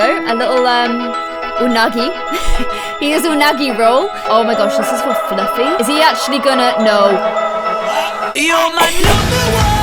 go. A little unagi. He is unagi roll. Oh my gosh, this is for Fluffy. Is he actually gonna? No. You're my number one.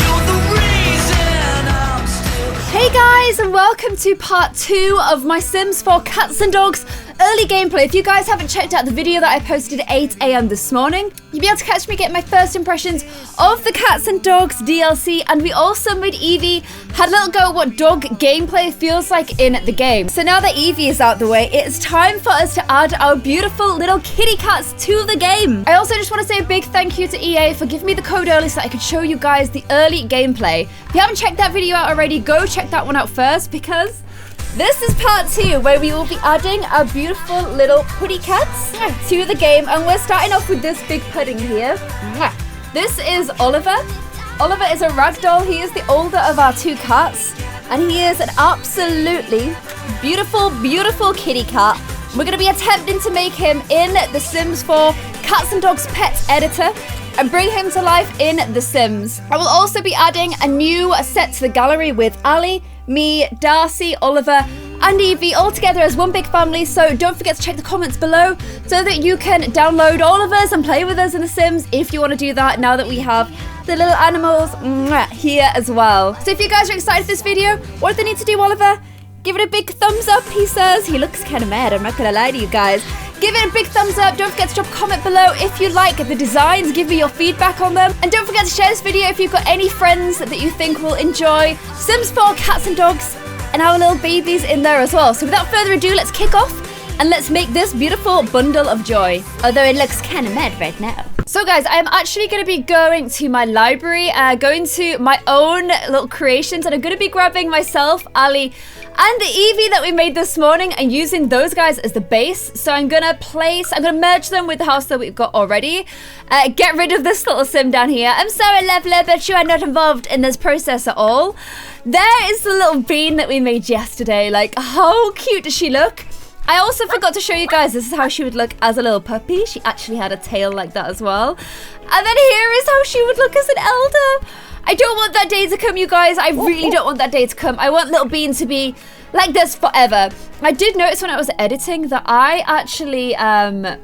You're the reason I'm still. Hey guys, and welcome to part 2 of my Sims 4 Cats and Dogs early gameplay. If you guys haven't checked out the video that I posted at 8 AM this morning, you'll be able to catch me get my first impressions of the Cats and Dogs DLC. And we also made Evie had a little go at what dog gameplay feels like in the game. So now that Evie is out the way, it's time for us to add our beautiful little kitty cats to the game. I also just want to say a big thank you to EA for giving me the code early so that I could show you guys the early gameplay. If you haven't checked that video out already, go check that one out first, because this is part 2 where we will be adding our beautiful little putty cats to the game. And we're starting off with this big pudding here. This is Oliver. Oliver is a ragdoll. He is the older of our 2 cats, and he is an absolutely beautiful, beautiful kitty cat. We're going to be attempting to make him in the Sims 4 Cats and Dogs Pets editor and bring him to life in The Sims. I will also be adding a new set to the gallery with Ali, me, Darcy, Oliver, and Evie all together as one big family. So don't forget to check the comments below so that you can download all of us and play with us in The Sims if you want to do that, now that we have the little animals here as well. So if you guys are excited for this video, what do they need to do, Oliver? Give it a big thumbs up, he says. He looks kind of mad, I'm not gonna lie to you guys. Give it a big thumbs up. Don't forget to drop a comment below if you like the designs. Give me your feedback on them. And don't forget to share this video if you've got any friends that you think will enjoy Sims 4 Cats and Dogs and our little babies in there as well. So without further ado, let's kick off and let's make this beautiful bundle of joy. Although it looks kind of mad right now. So guys, I am actually going to be going to my library, going to my own little creations, and I'm going to be grabbing myself, Ali, and the Evie that we made this morning and using those guys as the base. So I'm going to merge them with the house that we've got already. Get rid of this little sim down here. I'm sorry, Lovely, but you are not involved in this process at all. There is the little bean that we made yesterday. Like, how cute does she look? I also forgot to show you guys, this is how she would look as a little puppy. She actually had a tail like that as well. And then here is how she would look as an elder. I don't want that day to come, you guys. I really don't want that day to come. I want Little Bean to be like this forever. I did notice when I was editing that I actually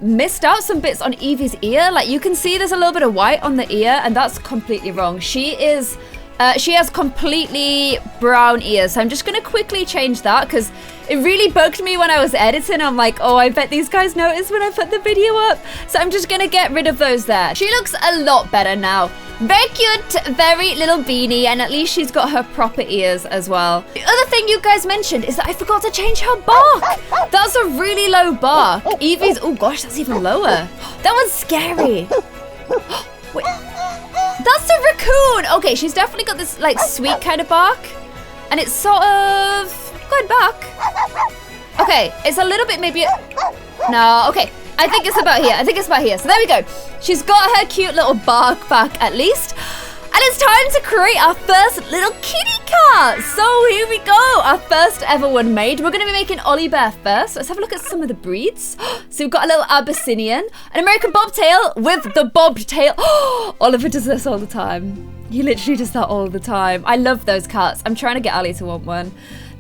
missed out some bits on Evie's ear. Like, you can see there's a little bit of white on the ear, and that's completely wrong. She has completely brown ears. So I'm just gonna quickly change that because it really bugged me when I was editing. I'm like, oh, I bet these guys noticed when I put the video up. So I'm just gonna get rid of those there. She looks a lot better now. Very cute, very little beanie, and at least she's got her proper ears as well. The other thing you guys mentioned is that I forgot to change her bark. That's a really low bark. Evie's, oh gosh, that's even lower. That one's scary. Wait. That's a raccoon. Okay, she's definitely got this like sweet kind of bark, and it's sort of going back. Okay, it's a little bit maybe. No, okay. I think it's about here. I think it's about here. So there we go. She's got her cute little bark back at least. And it's time to create our first little kitty cat. So here we go. Our first ever one made. We're going to be making Ollie Bear first. Let's have a look at some of the breeds. So we've got a little Abyssinian, an American Bobtail with the bobbed tail. Oliver does this all the time. He literally does that all the time. I love those cats. I'm trying to get Ali to want one.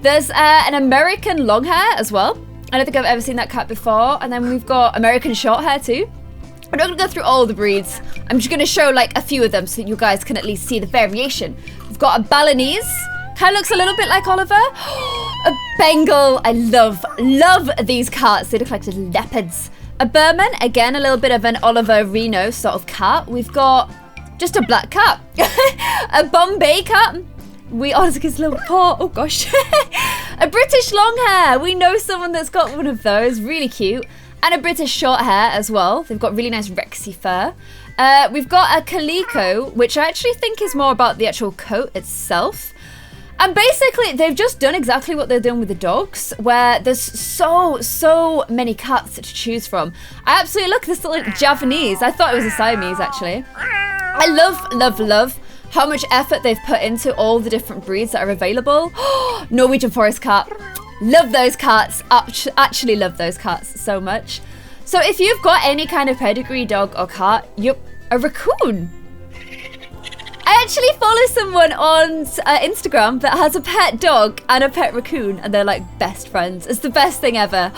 There's an American Longhair as well. I don't think I've ever seen that cat before. And then we've got American Shorthair too. I'm not going to go through all the breeds. I'm just going to show like a few of them so that you guys can at least see the variation. We've got a Balinese. Kind of looks a little bit like Oliver. A Bengal. I love these cats. They look like little leopards. A Burman. Again, a little bit of an Oliver Reno sort of cat. We've got just a black cat. A Bombay cat. We honestly his little paw. Oh gosh. A British Longhair. We know someone that's got one of those. Really cute. And a British Shorthair as well. They've got really nice Rexy fur. We've got a Calico, which I actually think is more about the actual coat itself. And basically, they've just done exactly what they're doing with the dogs, where there's so many cats to choose from. I absolutely look at this little Javanese. I thought it was a Siamese, actually. I love how much effort they've put into all the different breeds that are available. Norwegian Forest Cat. Love those cats. Actually love those cats so much. So if you've got any kind of pedigree dog or cat, you're a raccoon. I actually follow someone on Instagram that has a pet dog and a pet raccoon, and they're like best friends. It's the best thing ever.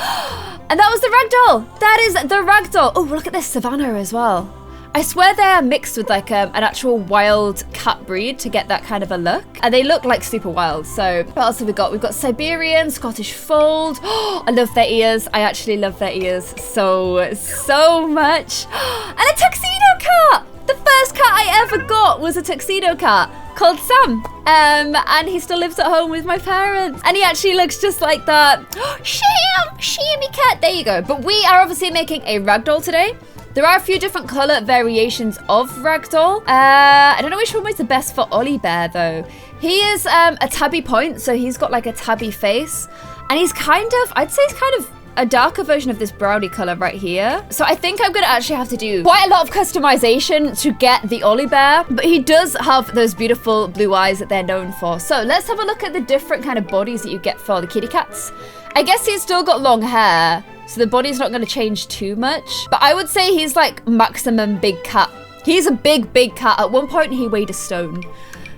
And that was the ragdoll. That is the ragdoll. Oh, look at this Savannah as well. I swear they're mixed with like an actual wild cat breed to get that kind of a look. And they look like super wild. So what else have we got? We've got Siberian, Scottish Fold. Oh, I love their ears. I actually love their ears so much. And a tuxedo cat. The first cat I ever got was a tuxedo cat called Sam. And he still lives at home with my parents. And he actually looks just like that. Shammy cat. There you go. But we are obviously making a ragdoll today. There are a few different color variations of ragdoll. I don't know which one was the best for Ollie Bear though. He is a tabby point, so he's got like a tabby face. And he's kind of, I'd say he's kind of a darker version of this brownie color right here. So I think I'm gonna actually have to do quite a lot of customization to get the Ollie Bear, but he does have those beautiful blue eyes that they're known for. So let's have a look at the different kind of bodies that you get for the kitty cats. I guess he's still got long hair, so the body's not gonna change too much, but I would say he's like maximum big cat. He's a big cat. At one point he weighed a stone.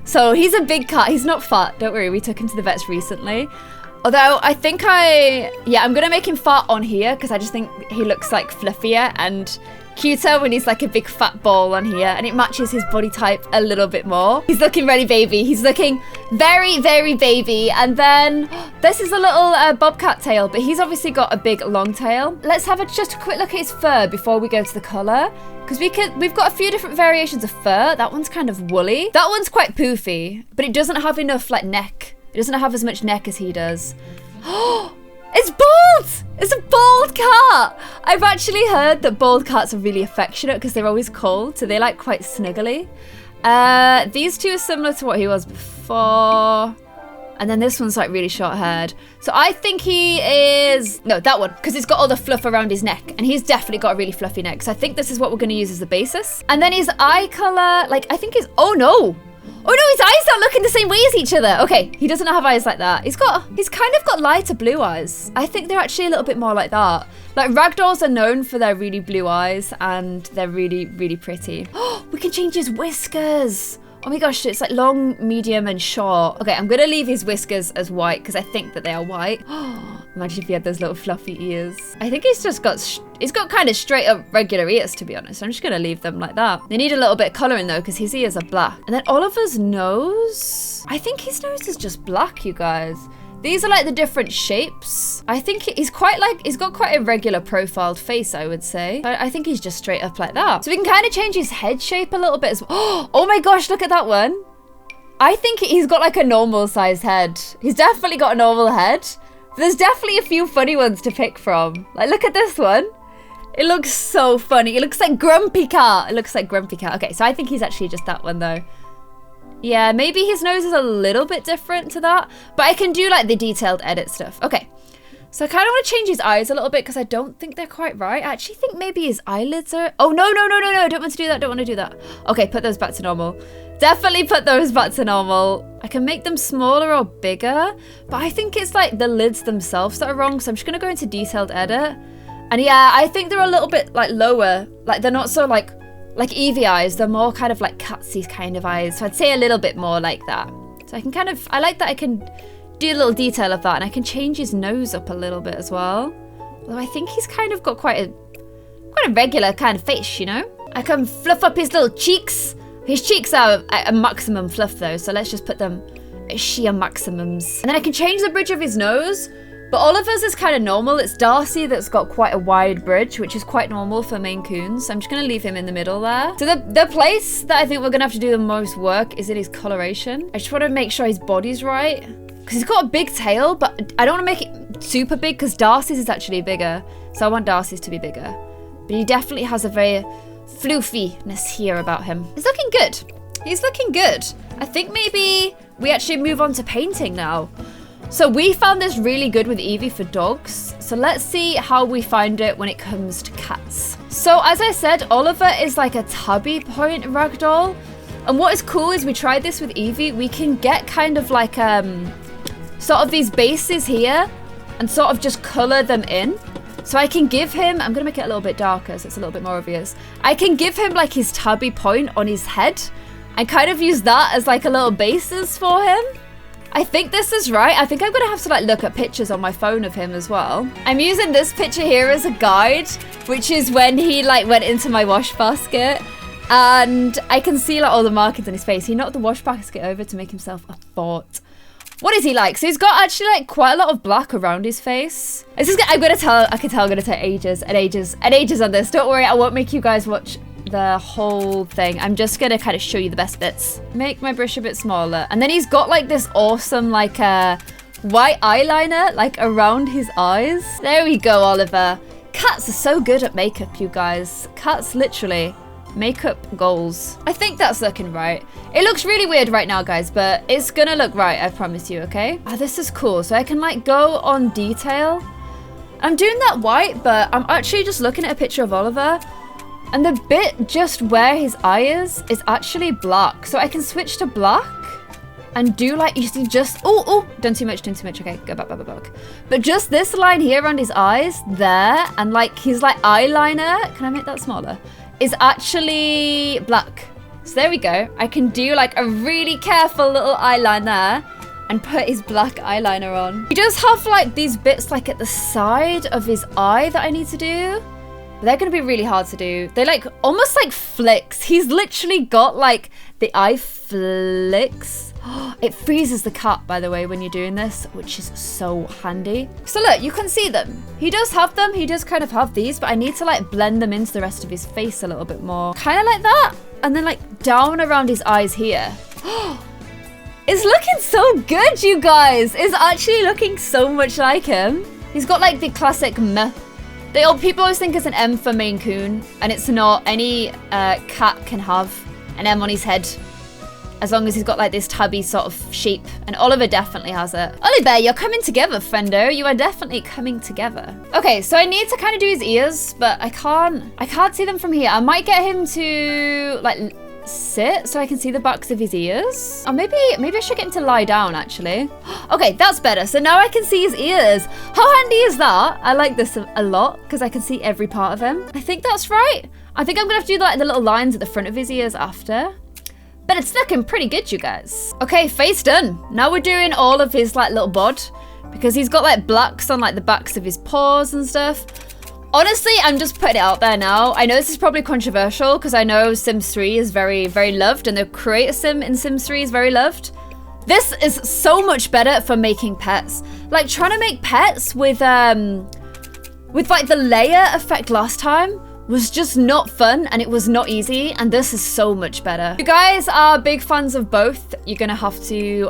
So he's a big cat. He's not fat, don't worry, we took him to the vets recently. Although I think I'm gonna make him fat on here because I just think he looks like fluffier and cuter when he's like a big fat ball on here, and it matches his body type a little bit more. He's looking really baby. He's looking very baby. And then this is a little bobcat tail, but he's obviously got a big long tail. Let's have just a quick look at his fur before we go to the color, because we've got a few different variations of fur. That one's kind of woolly. That one's quite poofy, but it doesn't have enough like neck. It doesn't have as much neck as he does. Oh, it's bald! It's a bald cat! I've actually heard that bald cats are really affectionate because they're always cold, so they like quite snuggly. These two are similar to what he was before. And then this one's like really short-haired. So I think he is... No, that one, because it's got all the fluff around his neck. And he's definitely got a really fluffy neck. So I think this is what we're going to use as the basis. And then his eye color, like I think his... Oh no! Oh no, his eyes don't look in the same way as each other. Okay, he doesn't have eyes like that. He's kind of got lighter blue eyes. I think they're actually a little bit more like that. Like ragdolls are known for their really blue eyes and they're really pretty. Oh, we can change his whiskers. Oh my gosh, it's like long, medium, and short. Okay, I'm gonna leave his whiskers as white because I think that they are white. Imagine if he had those little fluffy ears. I think he's got kind of straight up regular ears, to be honest. I'm just gonna leave them like that. They need a little bit of colouring though because his ears are black. And then Oliver's nose. I think his nose is just black, you guys. These are like the different shapes. I think he's got quite a regular profiled face, I would say. I think he's just straight up like that. So we can kind of change his head shape a little bit as well. Oh my gosh, look at that one. I think he's got like a normal sized head. He's definitely got a normal head. There's definitely a few funny ones to pick from. Like, look at this one. It looks so funny. It looks like Grumpy Cat. It looks like Grumpy Cat. Okay, so I think he's actually just that one though. Yeah, maybe his nose is a little bit different to that, but I can do like the detailed edit stuff. Okay, so I kind of want to change his eyes a little bit because I don't think they're quite right. I actually think maybe his eyelids are... Oh, no. Don't want to do that. Don't want to do that. Okay, put those back to normal. Definitely put those back to normal. I can make them smaller or bigger, but I think it's like the lids themselves that are wrong. So I'm just going to go into detailed edit. And yeah, I think they're a little bit like lower. Like they're not so like Eevee eyes, they're more kind of like Catsy kind of eyes. So I'd say a little bit more like that. So I can kind of, I like that I can do a little detail of that, and I can change his nose up a little bit as well. Although I think he's kind of got quite a regular kind of face, you know? I can fluff up his little cheeks. His cheeks are a maximum fluff though, so let's just put them at sheer maximums. And then I can change the bridge of his nose. But Oliver's is kind of normal. It's Darcy that's got quite a wide bridge, which is quite normal for Maine Coons. So I'm just going to leave him in the middle there. So the place that I think we're going to have to do the most work is in his coloration. I just want to make sure his body's right. Because he's got a big tail, but I don't want to make it super big because Darcy's is actually bigger. So I want Darcy's to be bigger. But he definitely has a very floofiness here about him. He's looking good. He's looking good. I think maybe we actually move on to painting now. So we found this really good with Eevee for dogs. So let's see how we find it when it comes to cats. So as I said, Oliver is like a tabby point ragdoll. And what is cool is we tried this with Eevee. We can get kind of like sort of these bases here and sort of just color them in. So I can give him, I'm gonna make it a little bit darker so it's a little bit more obvious. I can give him like his tabby point on his head. and kind of use that as like a little basis for him. I think this is right. I think I'm gonna have to like look at pictures on my phone of him as well. I'm using this picture here as a guide, which is when he like went into my wash basket, and I can see like all the markings on his face. He knocked the wash basket over to make himself a fort. What is he like? So he's got actually like quite a lot of black around his face. This is, I can tell I'm gonna take ages and ages and ages on this. Don't worry, I won't make you guys watch the whole thing. I'm just gonna kind of show you the best bits. Make my brush a bit smaller. And then he's got like this awesome like white eyeliner like around his eyes. There we go, Oliver. Cats are so good at makeup, you guys. Cats literally makeup goals. I think that's looking right. It looks really weird right now, guys, but it's gonna look right, I promise you, okay? Oh, this is cool. So I can like go on detail. I'm doing that white, but I'm actually just looking at a picture of Oliver, and the bit just where his eye is actually black. So I can switch to black and do like, you see just, oh, done too much. Okay, go back. But just this line here around his eyes there, and like his like eyeliner, can I make that smaller? Is actually black. So there we go. I can do like a really careful little eyeliner and put his black eyeliner on. He does have like these bits like at the side of his eye that I need to do. But they're gonna be really hard to do. They're like almost like flicks. He's literally got like the eye flicks. It freezes the cat, by the way, when you're doing this, which is so handy. So look, you can see them. He does have them. He does kind of have these, but I need to like blend them into the rest of his face a little bit more. Kind of like that. And then like down around his eyes here. It's looking so good, you guys. It's actually looking so much like him. He's got like the classic meh. People always think it's an M for Maine Coon, and it's not. Any cat can have an M on his head, as long as he's got like this tabby sort of shape. And Oliver definitely has it. Oliver, you're coming together, friendo. You are definitely coming together. Okay, so I need to kind of do his ears, but I can't see them from here. I might get him to like sit so I can see the backs of his ears. Or maybe I should get him to lie down, actually. Okay, that's better. So now I can see his ears. How handy is that? I like this a lot because I can see every part of him. I think that's right. I think I'm gonna have to do like the little lines at the front of his ears after. But it's looking pretty good, you guys. Okay, face done. Now we're doing all of his like little bod, because he's got like blacks on like the backs of his paws and stuff. Honestly, I'm just putting it out there now. I know this is probably controversial because I know Sims 3 is very, very loved, and the creator sim in Sims 3 is very loved. This is so much better for making pets. Like trying to make pets with like the layer effect last time was just not fun, and it was not easy, and this is so much better. If you guys are big fans of both, you're gonna have to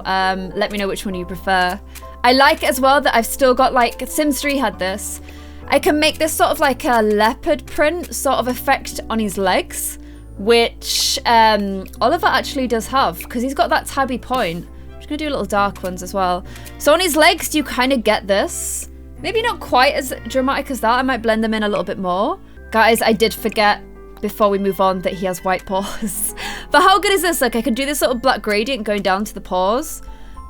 let me know which one you prefer. I like as well that I've still got like, Sims 3 had this. I can make this sort of like a leopard print sort of effect on his legs, which Oliver actually does have, because he's got that tabby point. I'm just gonna do little dark ones as well. So on his legs, you kind of get this. Maybe not quite as dramatic as that. I might blend them in a little bit more. Guys, I did forget before we move on that he has white paws. But how good is this? Like I can do this sort of black gradient going down to the paws.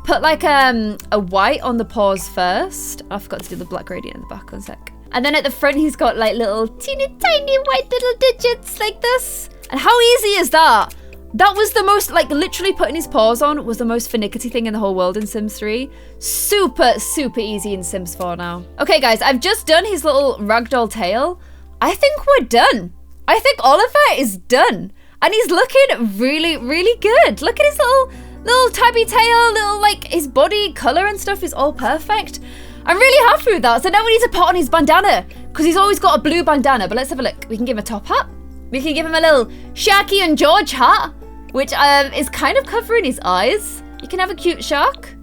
Put like a white on the paws first. I forgot to do the black gradient in the back, 1 sec. And then at the front, he's got like little teeny tiny white little digits like this. And how easy is that? That was the most, like literally putting his paws on was the most finicky thing in the whole world in Sims 3. Super, super easy in Sims 4 now. Okay guys, I've just done his little ragdoll tail. I think we're done. I think Oliver is done. And he's looking really, really good. Look at his little tabby tail, little like his body color and stuff is all perfect. I'm really happy with that. So now we need to put on his bandana, because he's always got a blue bandana. But let's have a look. We can give him a top hat. We can give him a little Sharky and George hat, which is kind of covering his eyes. You can have a cute shark.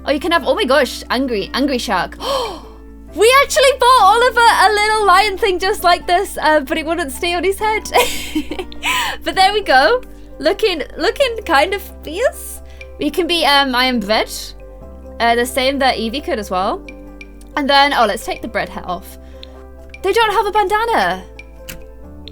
Or you can have, oh my gosh, angry shark. We actually bought Oliver a little lion thing just like this, but it wouldn't stay on his head. But there we go. Looking kind of fierce. We can be I am bread. The same that Evie could as well. And then, oh, let's take the bread hat off. They don't have a bandana.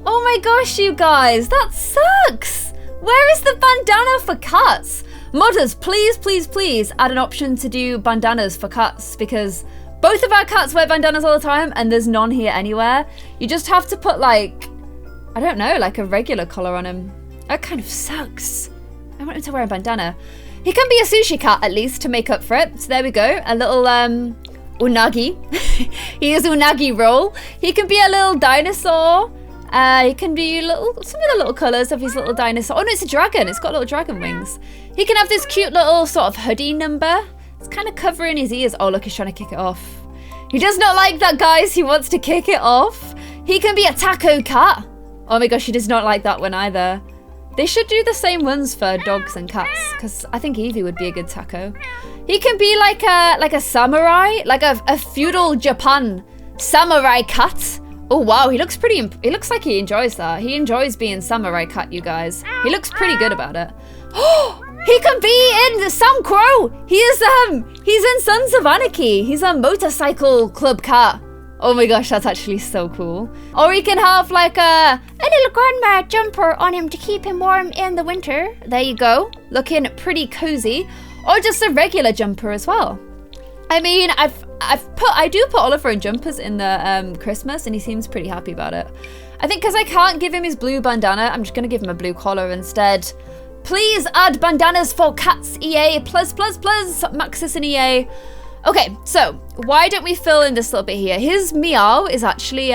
Oh my gosh, you guys, that sucks. Where is the bandana for cats? Modders, please, please, please add an option to do bandanas for cats, because both of our cats wear bandanas all the time and there's none here anywhere. You just have to put like, I don't know, like a regular collar on him. That kind of sucks. I want him to wear a bandana. He can be a sushi cat at least to make up for it. So there we go. A little unagi. He is unagi roll. He can be a little dinosaur. He can be some of the little colours of his little dinosaur. Oh no, it's a dragon. It's got little dragon wings. He can have this cute little sort of hoodie number. It's kind of covering his ears. Oh look, he's trying to kick it off. He does not like that, guys. He wants to kick it off. He can be a taco cat. Oh my gosh, he does not like that one either. They should do the same ones for dogs and cats, because I think Evie would be a good taco. He can be like a samurai, like a feudal Japan samurai cat. Oh wow, he looks like he enjoys that. He enjoys being samurai cat, you guys. He looks pretty good about it. Oh, he can be in the Sam Crow. He's in Sons of Anarchy. He's a motorcycle club cat. Oh my gosh, that's actually so cool. Or he can have like a little grandma jumper on him to keep him warm in the winter. There you go, looking pretty cozy. Or just a regular jumper as well. I mean, I do put Oliver in jumpers in the Christmas, and he seems pretty happy about it. I think because I can't give him his blue bandana, I'm just gonna give him a blue collar instead. Please add bandanas for cats, EA, plus, Maxis and EA. Okay, so why don't we fill in this little bit here? His meow is actually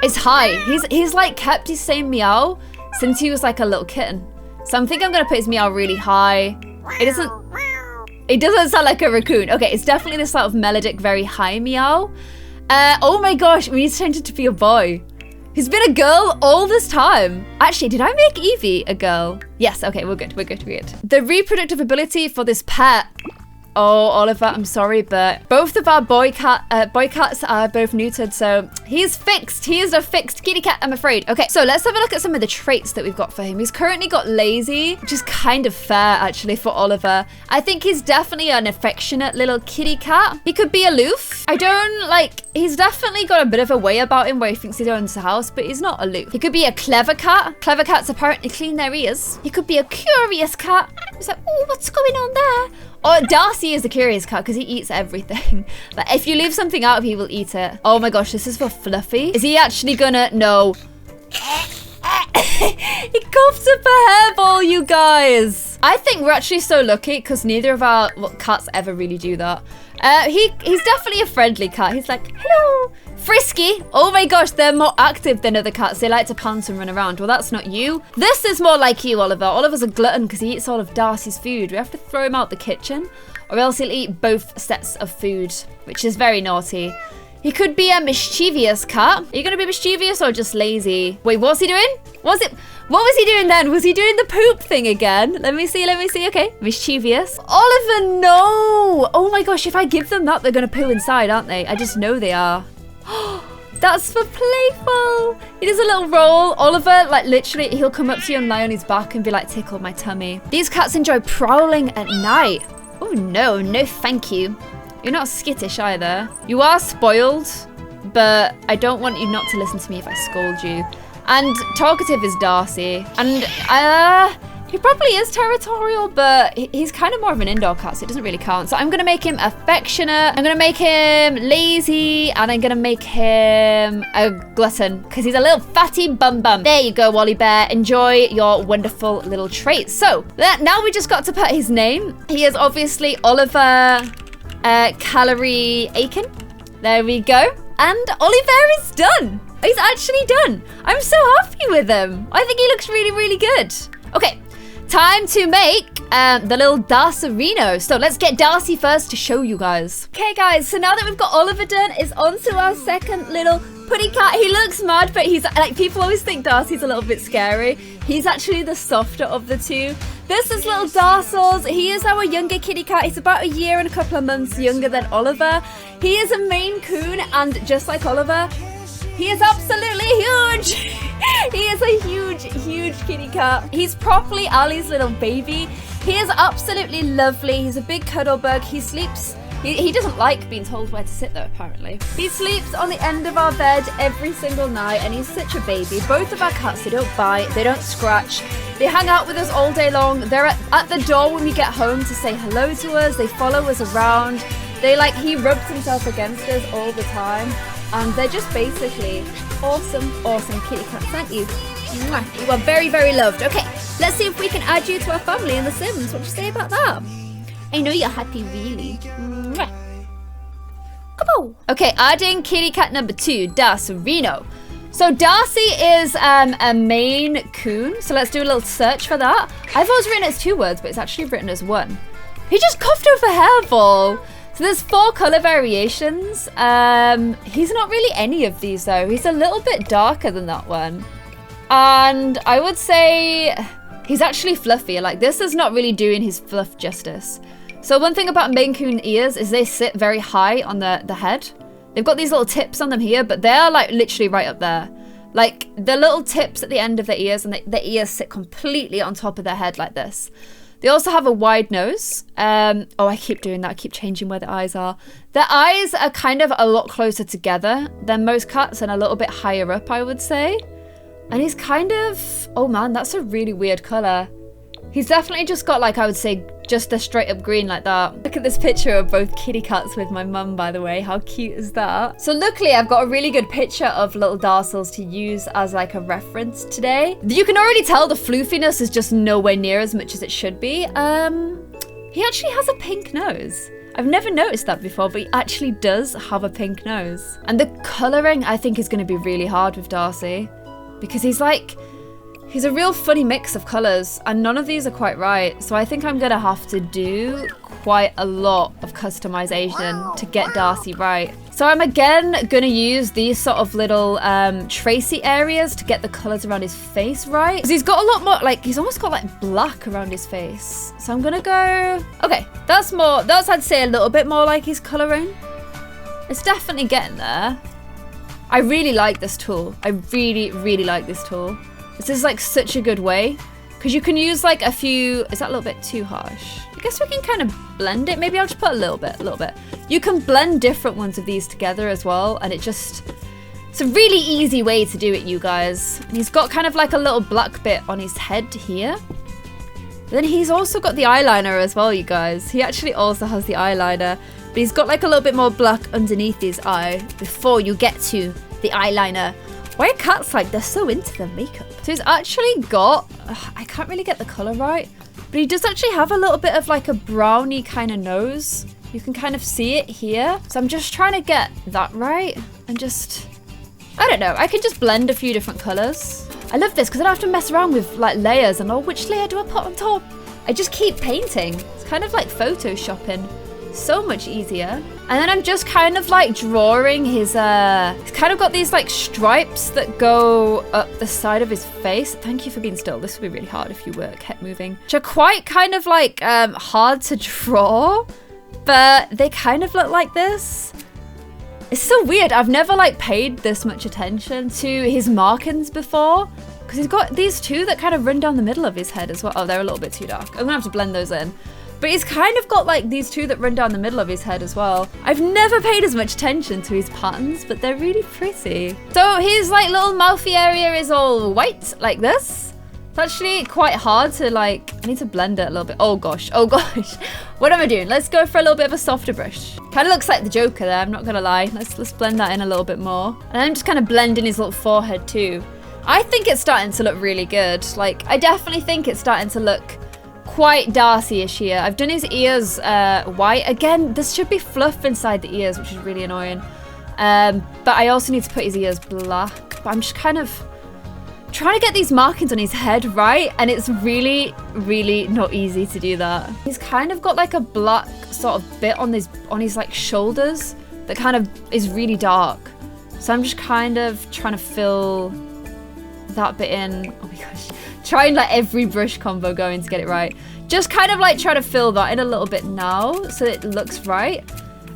is high. He's like kept his same meow since he was like a little kitten. So I'm thinking I'm gonna put his meow really high. It doesn't sound like a raccoon. Okay, it's definitely this sort of melodic, very high meow. Oh my gosh, we need to change it to be a boy. He's been a girl all this time. Actually, did I make Evie a girl? Yes, okay, we're good. The reproductive ability for this pet. Oh, Oliver, I'm sorry, but both of our boy cats are both neutered, so he's fixed. He is a fixed kitty cat, I'm afraid. Okay, so let's have a look at some of the traits that we've got for him. He's currently got lazy, which is kind of fair, actually, for Oliver. I think he's definitely an affectionate little kitty cat. He could be aloof. He's definitely got a bit of a way about him where he thinks he owns the house, but he's not aloof. He could be a clever cat. Clever cats apparently clean their ears. He could be a curious cat. He's like, oh, what's going on there? Oh, Darcy is the curious cat because he eats everything. Like, if you leave something out, he will eat it. Oh my gosh, this is for Fluffy. Is he actually gonna? No. He coughed up a hairball, you guys. I think we're actually so lucky because neither of our cats ever really do that. He's definitely a friendly cat. He's like, hello. Frisky. Oh my gosh, they're more active than other cats. They like to pounce and run around. Well, that's not you. This is more like you, Oliver. Oliver's a glutton because he eats all of Darcy's food. We have to throw him out the kitchen or else he'll eat both sets of food, which is very naughty. He could be a mischievous cat. Are you going to be mischievous or just lazy? Wait, what's he doing? What was he doing then? Was he doing the poop thing again? Let me see. Okay, mischievous. Oliver, no. Oh my gosh, if I give them that, they're going to poo inside, aren't they? I just know they are. That's for playful. He does a little roll. Oliver, like literally, he'll come up to you and lie on his back and be like, tickle my tummy. These cats enjoy prowling at night. Oh no, no thank you. You're not skittish either. You are spoiled, but I don't want you not to listen to me if I scold you. And talkative is Darcy. And he probably is territorial, but he's kind of more of an indoor cat, so it doesn't really count. So I'm going to make him affectionate. I'm going to make him lazy. And I'm going to make him a glutton because he's a little fatty bum bum. There you go, Wally Bear. Enjoy your wonderful little traits. So now we just got to put his name. He is obviously Oliver Calorie Aiken. There we go. And Oliver is done. He's actually done. I'm so happy with him. I think he looks really, really good. Okay. Time to make the little Darcerino. So let's get Darcy first to show you guys. Okay guys, so now that we've got Oliver done, it's on to our second little putty cat. He looks mad, but he's like, people always think Darcy's a little bit scary. He's actually the softer of the two. This is little Darcels. He is our younger kitty cat. He's about a year and a couple of months younger than Oliver. He is a Maine Coon, and just like Oliver, he is absolutely huge. He is a huge, huge kitty cat. He's properly Ali's little baby. He is absolutely lovely. He's a big cuddle bug. He sleeps. He doesn't like being told where to sit though, apparently. He sleeps on the end of our bed every single night, and he's such a baby. Both of our cats, they don't bite, they don't scratch. They hang out with us all day long. They're at the door when we get home to say hello to us. They follow us around. He rubs himself against us all the time. And they're just basically awesome, awesome kitty cats, aren't you? Mwah. You are very, very loved. Okay, Let's see if we can add you to our family in The Sims. What do you say about that? I know you're happy, really. Mwah. Come on. Okay, adding kitty cat number 2, Darcerino. So Darcy is a Maine Coon. So let's do a little search for that. I've always written it as 2 words, but it's actually written as 1. He just coughed over hairball. So there's 4 color variations. He's not really any of these though. He's a little bit darker than that one. And I would say he's actually fluffier. Like this is not really doing his fluff justice. So one thing about Maine Coon ears is they sit very high on the head. They've got these little tips on them here, but they're like literally right up there. Like the little tips at the end of their ears, and their ears sit completely on top of their head like this. They also have a wide nose. Oh, I keep doing that. I keep changing where the eyes are. Their eyes are kind of a lot closer together than most cats and a little bit higher up, I would say. And he's kind of, oh man, that's a really weird color. He's definitely just got like, I would say, just a straight up green like that. Look at this picture of both kitty cats with my mum, by the way. How cute is that? So luckily I've got a really good picture of little Darcels to use as like a reference today. You can already tell the floofiness is just nowhere near as much as it should be. He actually has a pink nose. I've never noticed that before, but he actually does have a pink nose. And the coloring I think is going to be really hard with Darcy because he's a real funny mix of colors and none of these are quite right. So I think I'm gonna have to do quite a lot of customization to get Darcy right. So I'm again gonna use these sort of little tracy areas to get the colors around his face right. Because he's got a lot more, like he's almost got like black around his face. So I'm gonna go, okay, that's I'd say a little bit more like his coloring. It's definitely getting there. I really like this tool. I really, really like this tool. This is like such a good way because you can use like a few, is that a little bit too harsh? I guess we can kind of blend it. Maybe I'll just put a little bit. You can blend different ones of these together as well. And it's a really easy way to do it, you guys. And he's got kind of like a little black bit on his head here. Then he's also got the eyeliner as well, you guys. He actually also has the eyeliner, but he's got like a little bit more black underneath his eye before you get to the eyeliner. Why are cats like, they're so into their makeup? So he's actually got, I can't really get the color right, but he does actually have a little bit of like a browny kind of nose. You can kind of see it here. So I'm just trying to get that right and just, I don't know. I can just blend a few different colors. I love this because I don't have to mess around with like layers and oh, which layer do I put on top? I just keep painting. It's kind of like photoshopping. So much easier. And then I'm just kind of like drawing his, he's kind of got these like stripes that go up the side of his face. Thank you for being still. This would be really hard if you were kept moving. Which are quite kind of like hard to draw, but they kind of look like this. It's so weird. I've never like paid this much attention to his markings before because he's got these 2 that kind of run down the middle of his head as well. Oh, they're a little bit too dark. I'm gonna have to blend those in. But he's kind of got like these 2 that run down the middle of his head as well. I've never paid as much attention to his patterns, but they're really pretty. So his like little mouthy area is all white like this. It's actually quite hard to like, I need to blend it a little bit. Oh gosh. What am I doing? Let's go for a little bit of a softer brush. Kind of looks like the Joker there, I'm not gonna lie. Let's blend that in a little bit more. And I'm just kind of blending his little forehead too. I think it's starting to look really good. Like, I definitely think it's starting to look quite Darcy-ish here. I've done his ears white. Again, this should be fluff inside the ears, which is really annoying. But I also need to put his ears black. But I'm just kind of trying to get these markings on his head right, and it's really, really not easy to do that. He's kind of got like a black sort of bit on his like shoulders that kind of is really dark. So I'm just kind of trying to fill that bit in. Oh my gosh. Try and let every brush combo going to get it right. Just kind of like try to fill that in a little bit now so it looks right.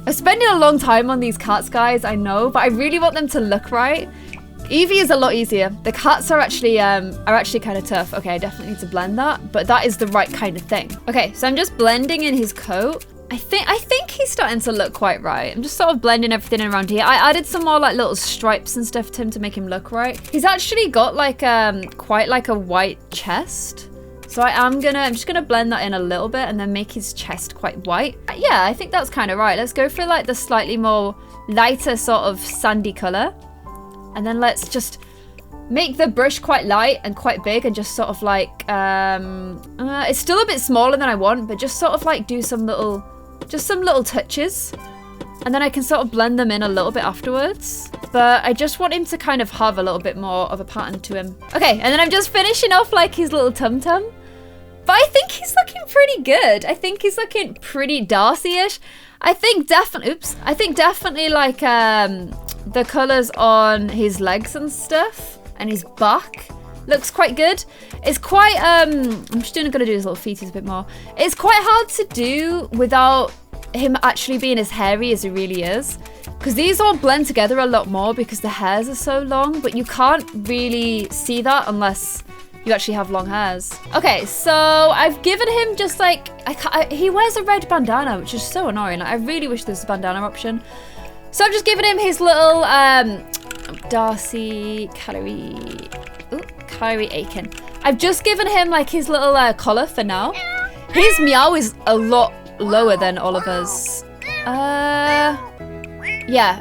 I'm spending a long time on these cats, guys, I know, but I really want them to look right. Eevee is a lot easier. The cats are actually kind of tough. Okay, I definitely need to blend that, but that is the right kind of thing. Okay, so I'm just blending in his coat. I think he's starting to look quite right. I'm just sort of blending everything around here. I added some more like little stripes and stuff to him to make him look right. He's actually got like quite like a white chest. So I'm just gonna blend that in a little bit and then make his chest quite white. Yeah, I think that's kind of right. Let's go for like the slightly more lighter sort of sandy color. And then let's just make the brush quite light and quite big and just sort of like, it's still a bit smaller than I want, but just sort of like do some little touches. And then I can sort of blend them in a little bit afterwards. But I just want him to kind of have a little bit more of a pattern to him. Okay, and then I'm just finishing off like his little tum-tum. But I think he's looking pretty good. I think he's looking pretty Darcy-ish. I think definitely like the colors on his legs and stuff and his back looks quite good. It's quite, I'm just gonna do his little feeties a bit more. It's quite hard to do without him actually being as hairy as he really is, because these all blend together a lot more because the hairs are so long, but you can't really see that unless you actually have long hairs. Okay, so I've given him just like, he wears a red bandana, which is so annoying. Like, I really wish there was a bandana option. So I've just given him his little Darcy Kyrie Aiken. I've just given him like his little collar for now. His meow is a lot lower than Oliver's. Yeah,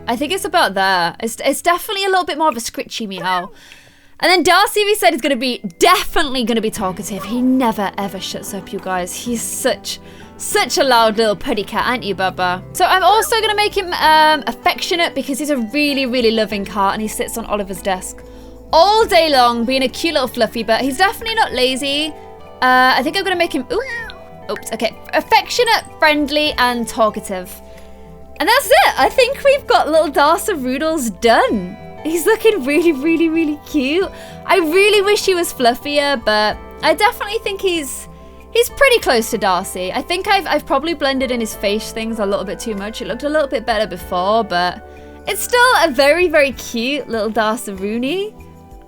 I think it's about there. It's definitely a little bit more of a scritchy meow. And then Darcy, we said, is definitely gonna be talkative. He never ever shuts up, you guys. He's such a loud little putty cat, aren't you, Baba? So I'm also gonna make him affectionate because he's a really, really loving cat and he sits on Oliver's desk all day long, being a cute little fluffy, but he's definitely not lazy. I think I'm gonna make him, oops, okay. Affectionate, friendly, and talkative. And that's it. I think we've got little Darcy Roodles done. He's looking really, really, really cute. I really wish he was fluffier, but I definitely think he's pretty close to Darcy. I think I've probably blended in his face things a little bit too much. It looked a little bit better before, but it's still a very, very cute little Darcy Rooney.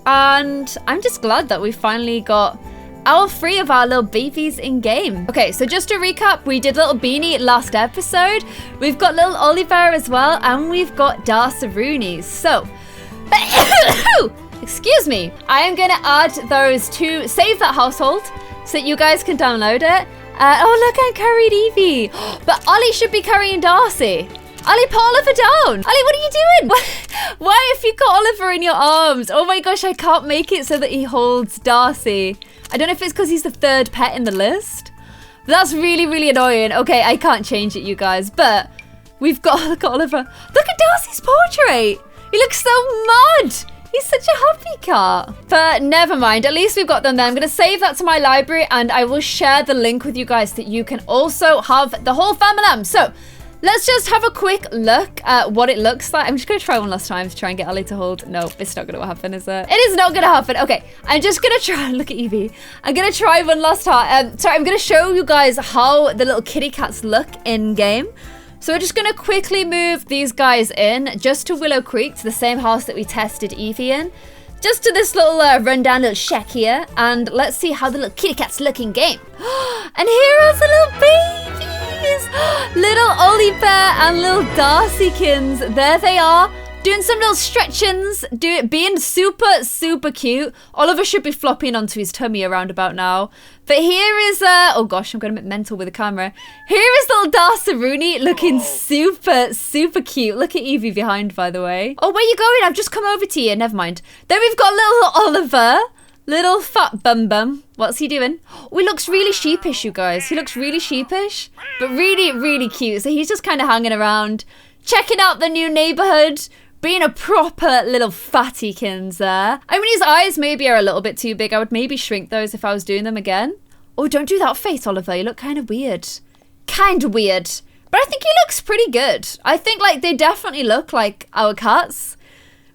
And I'm just glad that we finally got all 3 of our little babies in game. Okay, so just to recap, we did little Beanie last episode. We've got little Oliver as well, and we've got Darcy Rooney. So, excuse me, I am gonna add those to Save That Household so that you guys can download it. Oh look, I carried Evie. But Ollie should be carrying Darcy. Ollie, put Oliver down. Ollie, what are you doing? Why have you got Oliver in your arms? Oh my gosh, I can't make it so that he holds Darcy. I don't know if it's because he's the 3rd pet in the list. But that's really, really annoying. Okay, I can't change it, you guys. But we've got, look at Oliver. Look at Darcy's portrait. He looks so mad. He's such a happy cat. But never mind, at least we've got them there. I'm gonna save that to my library and I will share the link with you guys so that you can also have the whole family. So let's just have a quick look at what it looks like. I'm just gonna try one last time to try and get Ollie to hold. No, it's not gonna happen, is it? It is not gonna happen. Okay, I'm just gonna try, look at Evie. I'm gonna try one last time. Sorry, I'm gonna show you guys how the little kitty cats look in game. So we're just gonna quickly move these guys in just to Willow Creek, to the same house that we tested Evie in. Just to this little rundown little shack here. And let's see how the little kitty cats look in game. And here are the little babies. Little Oliver and little Darcykins. There they are. Doing some little stretchings, being super, super cute. Oliver should be flopping onto his tummy around about now. But here is, oh gosh, I'm going to get mental with the camera. Here is little Darcy Rooney looking super, super cute. Look at Evie behind, by the way. Oh, where are you going? I've just come over to you. Never mind. Then we've got little Oliver. Little fat bum bum. What's he doing? Oh, he looks really sheepish, you guys. He looks really sheepish, but really, really cute. So he's just kind of hanging around, checking out the new neighborhood, being a proper little fattykins there. I mean, his eyes maybe are a little bit too big. I would maybe shrink those if I was doing them again. Oh, don't do that face, Oliver. You look kind of weird. Kind of weird. But I think he looks pretty good. I think, like, they definitely look like our cats,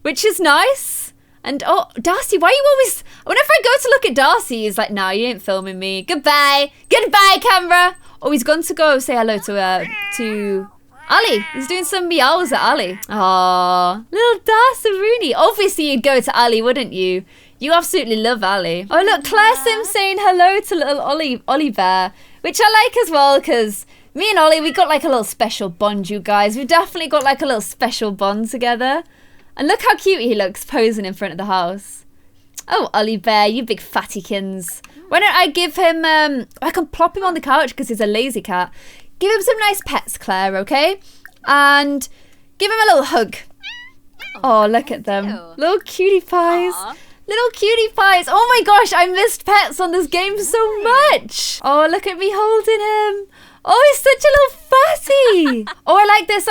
which is nice. And, oh, Darcy, why are you always... Whenever I go to look at Darcy, he's like, nah, you ain't filming me. Goodbye. Goodbye, camera. Oh, he's gone to go say hello to Ali. He's doing some meows at Ali. Aww, little Darcy Rooney. Obviously, you'd go to Ali, wouldn't you? You absolutely love Ali. Oh, look, Clare Sim saying hello to little Ollie Bear, which I like as well, because me and Ollie, we got like a little special bond, you guys. We've definitely got like a little special bond together. And look how cute he looks posing in front of the house. Oh, Ollie Bear, you big fattykins. Why don't I give him, I can plop him on the couch because he's a lazy cat. Give him some nice pets, Claire, okay? And give him a little hug. Oh, look at them. Cute. Little cutie pies. Aww. Little cutie pies. Oh my gosh, I missed pets on this game so much. Oh, look at me holding him. Oh, he's such a little fussy. Oh, I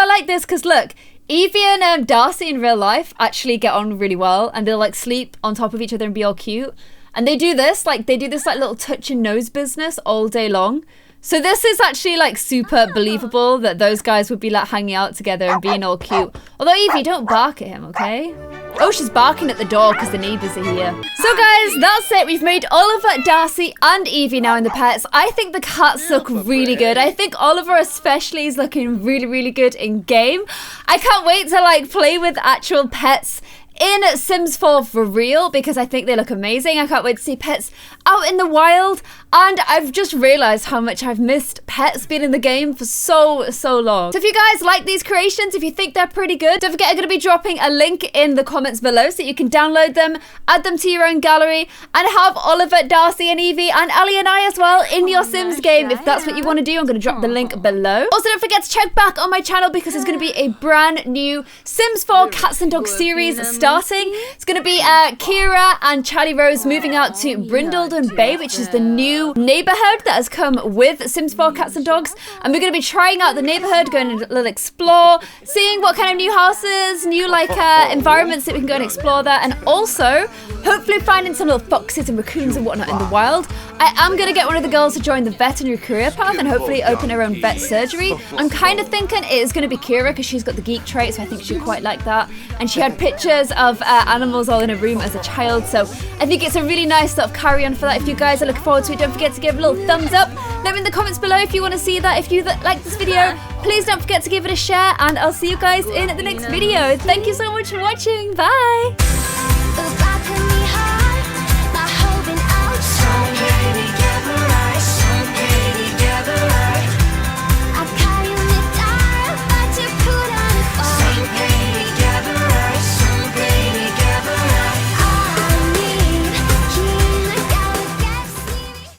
like this because look, Evie and Darcy in real life actually get on really well, and they'll like sleep on top of each other and be all cute. And they do this like little touch and nose business all day long. So this is actually like super believable that those guys would be like hanging out together and being all cute. Although Evie, don't bark at him, okay? Oh, she's barking at the door because the neighbours are here. So guys, that's it. We've made Oliver, Darcy and Evie now in the pets. I think the cats look really good. I think Oliver especially is looking really, really good in game. I can't wait to like play with actual pets in Sims 4 for real because I think they look amazing. I can't wait to see pets out in the wild, and I've just realized how much I've missed pets being in the game for so long. So if you guys like these creations, if you think they're pretty good, don't forget I'm going to be dropping a link in the comments below so that you can download them, add them to your own gallery, and have Oliver, Darcy and Evie and Ali and I as well in your Sims game if that's what you want to do. I'm going to drop the link below. Also, don't forget to check back on my channel because there's going to be a brand new Sims 4 Cats and Dogs series starting. It's going to be Kira and Charlie Rose moving out to Brindleton Bay, which is the new neighborhood that has come with Sims 4 Cats and Dogs. And we're going to be trying out the neighborhood, going to a little explore, seeing what kind of new houses, new like environments that we can go and explore there. And also, hopefully finding some little foxes and raccoons and whatnot in the wild. I am going to get one of the girls to join the veterinary career path and hopefully open her own vet surgery. I'm kind of thinking it is going to be Kira because she's got the geek trait, so I think she'd quite like that. And she had pictures of animals all in her room as a child, so I think it's a really nice sort of carry on for that. If you guys are looking forward to it, don't forget to give a little thumbs up. Let me in the comments below if you want to see that. If you like this video, please don't forget to give it a share, and I'll see you guys in the next video. Thank you so much for watching. Bye.